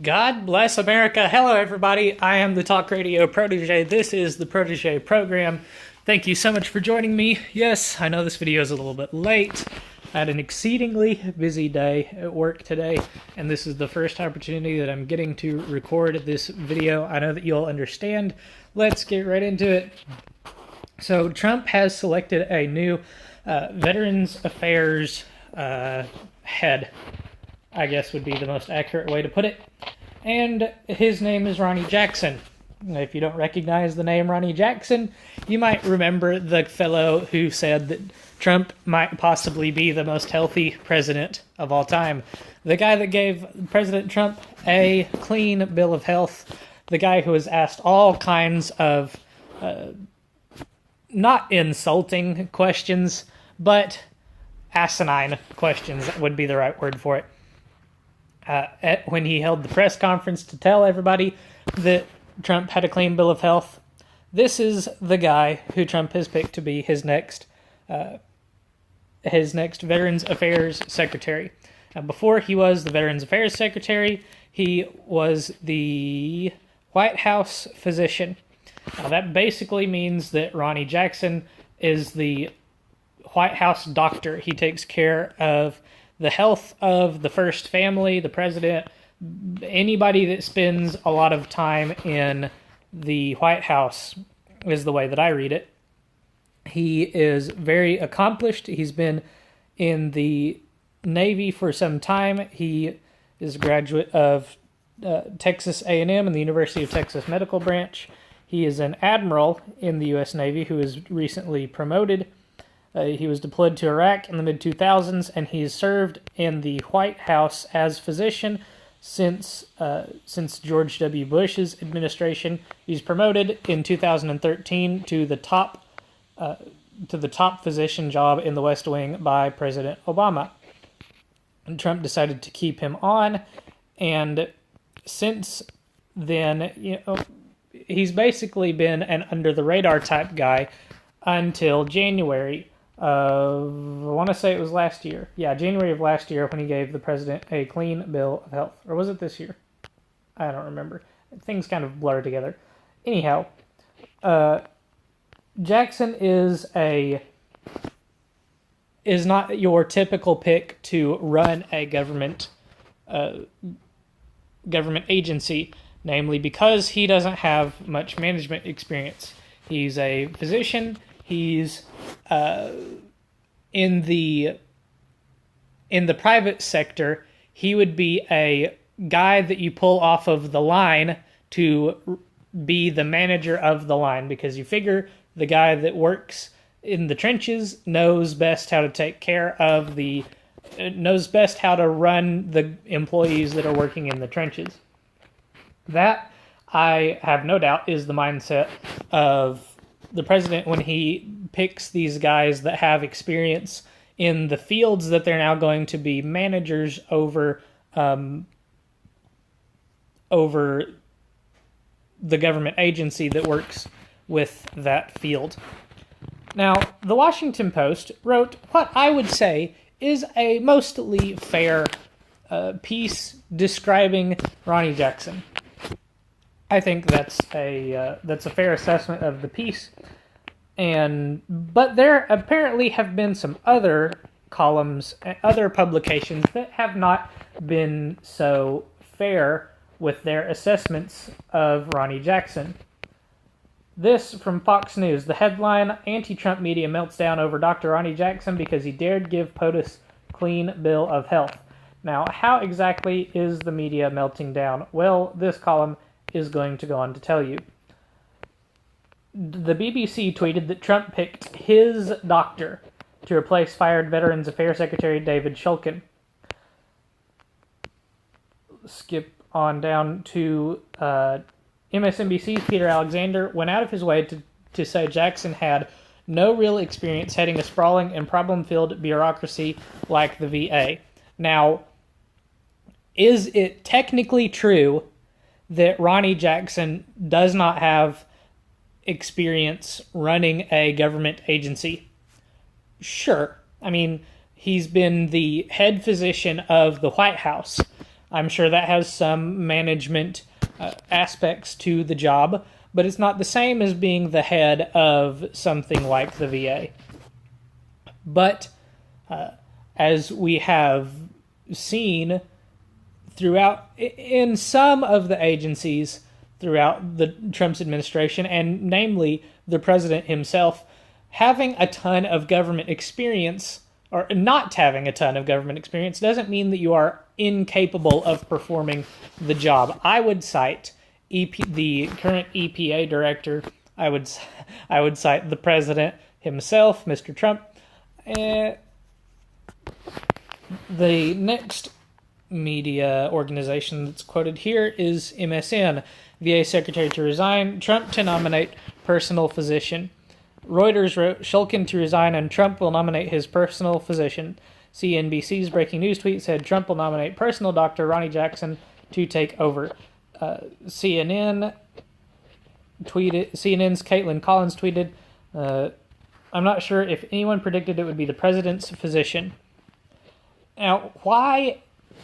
God bless America. Hello, everybody. I am the Talk Radio Protege. This is the Protege program. Thank you so much for joining me. Yes, I know this video is a little bit late. I had an exceedingly busy day at work today, and this is the first opportunity that I'm getting to record this video. I know that you'll understand. Let's get right into it. So, Trump has selected a new Veterans Affairs head, I guess would be the most accurate way to put it. And his name is Ronny Jackson. If you don't recognize the name Ronny Jackson, you might remember the fellow who said that Trump might possibly be the most healthy president of all time. The guy that gave President Trump a clean bill of health. The guy who was asked all kinds of not insulting questions, but asinine questions would be the right word for it. When he held the press conference to tell everybody that Trump had a clean bill of health, this is the guy who Trump has picked to be his next Veterans Affairs Secretary. Before he was the Veterans Affairs Secretary, he was the White House physician. Now, that basically means that Ronny Jackson is the White House doctor. He takes care of the health of the first family, the president, anybody that spends a lot of time in the White House is the way that I read it. He is very accomplished. He's been in the Navy for some time. He is a graduate of Texas A&M and the University of Texas Medical Branch. He is an admiral in the U.S. Navy who is recently promoted. He was deployed to Iraq in the mid-2000s, and he's served in the White House as physician since George W. Bush's administration. He's promoted in 2013 to the top physician job in the West Wing by President Obama. And Trump decided to keep him on, and since then, he's basically been an under-the-radar type guy until January. I want to say it was last year. Yeah, January of last year when he gave the president a clean bill of health. Or was it this year? I don't remember. Things kind of blur together. Anyhow, Jackson is not your typical pick to run a government agency, namely because he doesn't have much management experience. He's a physician. He's in the private sector. He would be a guy that you pull off of the line to be the manager of the line, because you figure the guy that works in the trenches knows best how to take care of knows best how to run the employees that are working in the trenches. That, I have no doubt, is the mindset of the president when he picks these guys that have experience in the fields that they're now going to be managers over the government agency that works with that field. Now, the Washington Post wrote what I would say is a mostly fair piece describing Ronny Jackson. I think that's a fair assessment of the piece, but there apparently have been some other columns, other publications that have not been so fair with their assessments of Ronny Jackson. This from Fox News. The headline: Anti-Trump media melts down over Dr. Ronny Jackson because he dared give POTUS clean bill of health. Now, how exactly is the media melting down? Well, this column is going to go on to tell you. The BBC tweeted that Trump picked his doctor to replace fired Veterans Affairs Secretary David Shulkin. Skip on down to MSNBC's Peter Alexander went out of his way to say Jackson had no real experience heading a sprawling and problem-filled bureaucracy like the VA. Now, is it technically true that Ronny Jackson does not have experience running a government agency? Sure. I mean, he's been the head physician of the White House. I'm sure that has some management aspects to the job, but it's not the same as being the head of something like the VA. But as we have seen throughout, in some of the agencies throughout the Trump's administration, and namely the president himself, having a ton of government experience, or not having a ton of government experience, doesn't mean that you are incapable of performing the job. I would cite the current EPA director. I would cite the president himself, Mr. Trump. The next media organization that's quoted here is MSN. VA secretary to resign, Trump to nominate personal physician. Reuters wrote, Shulkin to resign and Trump will nominate his personal physician. CNBC's breaking news tweet said Trump will nominate personal doctor Ronny Jackson to take over. CNN's Caitlin Collins tweeted, I'm not sure if anyone predicted it would be the president's physician. Now, why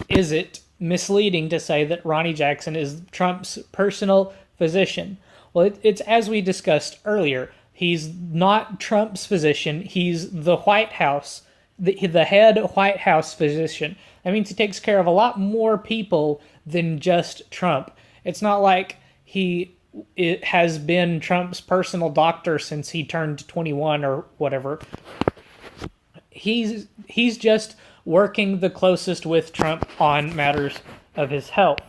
is it misleading to say that Ronny Jackson is Trump's personal physician? Well, it's as we discussed earlier. He's not Trump's physician. He's the White House, the head White House physician. That means he takes care of a lot more people than just Trump. It's not like it has been Trump's personal doctor since he turned 21 or whatever. He's just working the closest with Trump on matters of his health.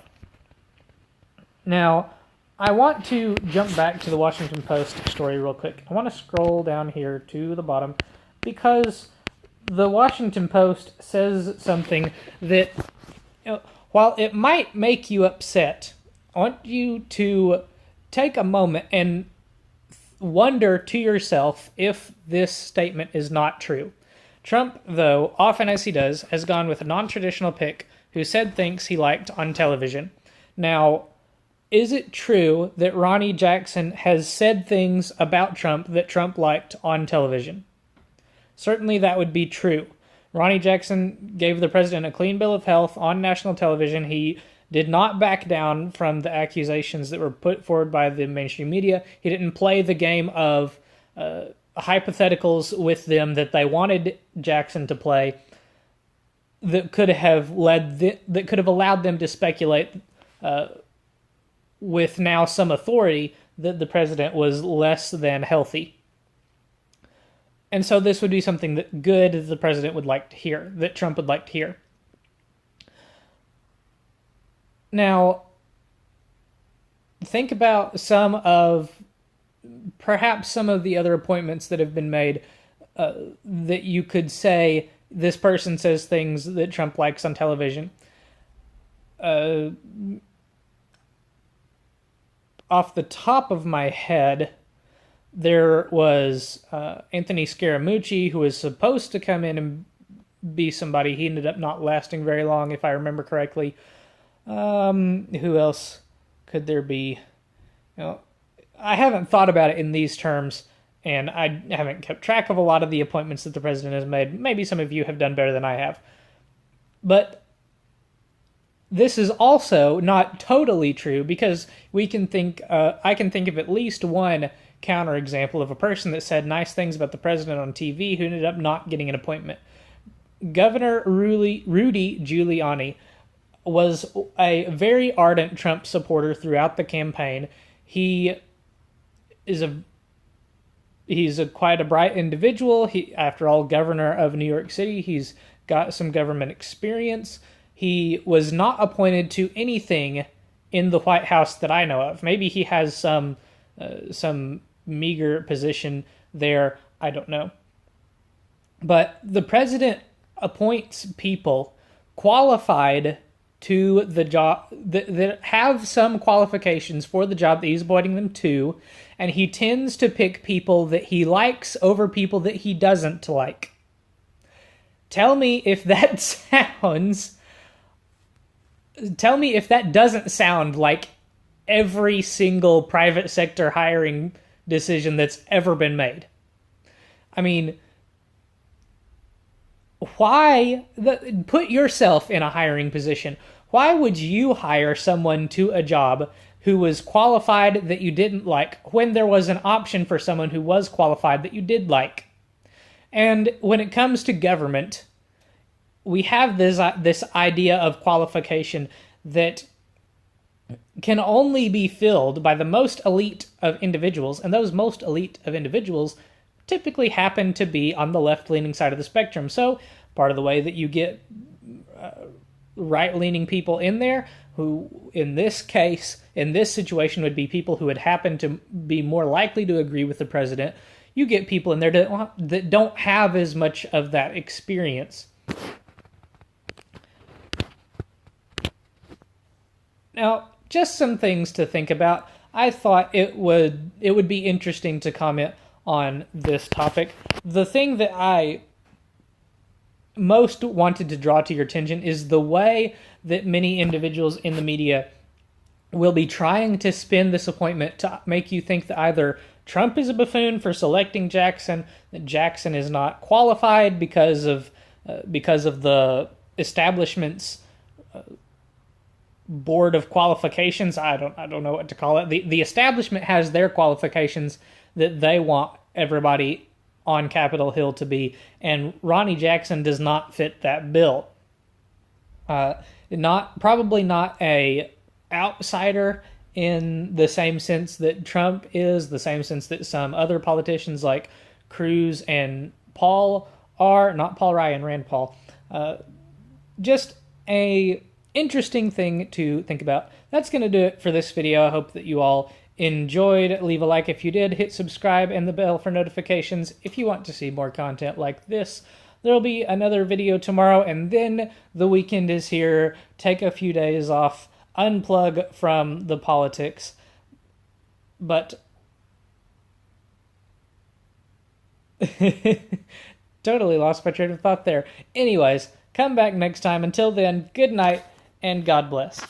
Now, I want to jump back to the Washington Post story real quick. I want to scroll down here to the bottom because the Washington Post says something that, while it might make you upset, I want you to take a moment and wonder to yourself if this statement is not true. Trump, though, often as he does, has gone with a non-traditional pick who said things he liked on television. Now, is it true that Ronny Jackson has said things about Trump that Trump liked on television? Certainly that would be true. Ronny Jackson gave the president a clean bill of health on national television. He did not back down from the accusations that were put forward by the mainstream media. He didn't play the game of hypotheticals with them that they wanted Jackson to play that could have allowed them to speculate with now some authority that the president was less than healthy. And so this would be something that the president would like to hear, that Trump would like to hear. Now, think about perhaps some of the other appointments that have been made that you could say this person says things that Trump likes on television. Off the top of my head, there was Anthony Scaramucci, who was supposed to come in and be somebody. He ended up not lasting very long, if I remember correctly. Who else could there be? I haven't thought about it in these terms, and I haven't kept track of a lot of the appointments that the president has made. Maybe some of you have done better than I have. But this is also not totally true, because I can think of at least one counterexample of a person that said nice things about the president on TV who ended up not getting an appointment. Governor Rudy Giuliani was a very ardent Trump supporter throughout the campaign. He's quite a bright individual. After all, governor of New York City, he's got some government experience. He was not appointed to anything in the White House that I know of. Maybe he has some meager position there. I don't know. But the president appoints people qualified to the job that have some qualifications for the job that he's appointing them to, and he tends to pick people that he likes over people that he doesn't like. Tell me if that doesn't sound like every single private sector hiring decision that's ever been made. I mean, put yourself in a hiring position. Why would you hire someone to a job who was qualified that you didn't like when there was an option for someone who was qualified that you did like? And when it comes to government, we have this idea of qualification that can only be filled by the most elite of individuals, and those most elite of individuals typically happen to be on the left-leaning side of the spectrum. So part of the way that you get right-leaning people in there, who in this case, in this situation, would be people who would happen to be more likely to agree with the president, you get people in there that don't have as much of that experience. Now, just some things to think about. I thought it would be interesting to comment on this topic. The thing that I most wanted to draw to your attention is the way that many individuals in the media will be trying to spin this appointment to make you think that either Trump is a buffoon for selecting Jackson, that Jackson is not qualified because of the establishment's board of qualifications. I don't know what to call it. The establishment has their qualifications that they want everybody on Capitol Hill to be, and Ronny Jackson does not fit that bill. Probably not a outsider in the same sense that Trump is, the same sense that some other politicians like Cruz and Paul are, not Paul Ryan, Rand Paul. Just a interesting thing to think about. That's going to do it for this video. I hope that you all enjoyed. Leave a like if you did. Hit subscribe and the bell for notifications if you want to see more content like this. There'll be another video tomorrow, and then the weekend is here. Take a few days off. Unplug from the politics. But totally lost my train of thought there. Anyways, come back next time. Until then, good night and God bless.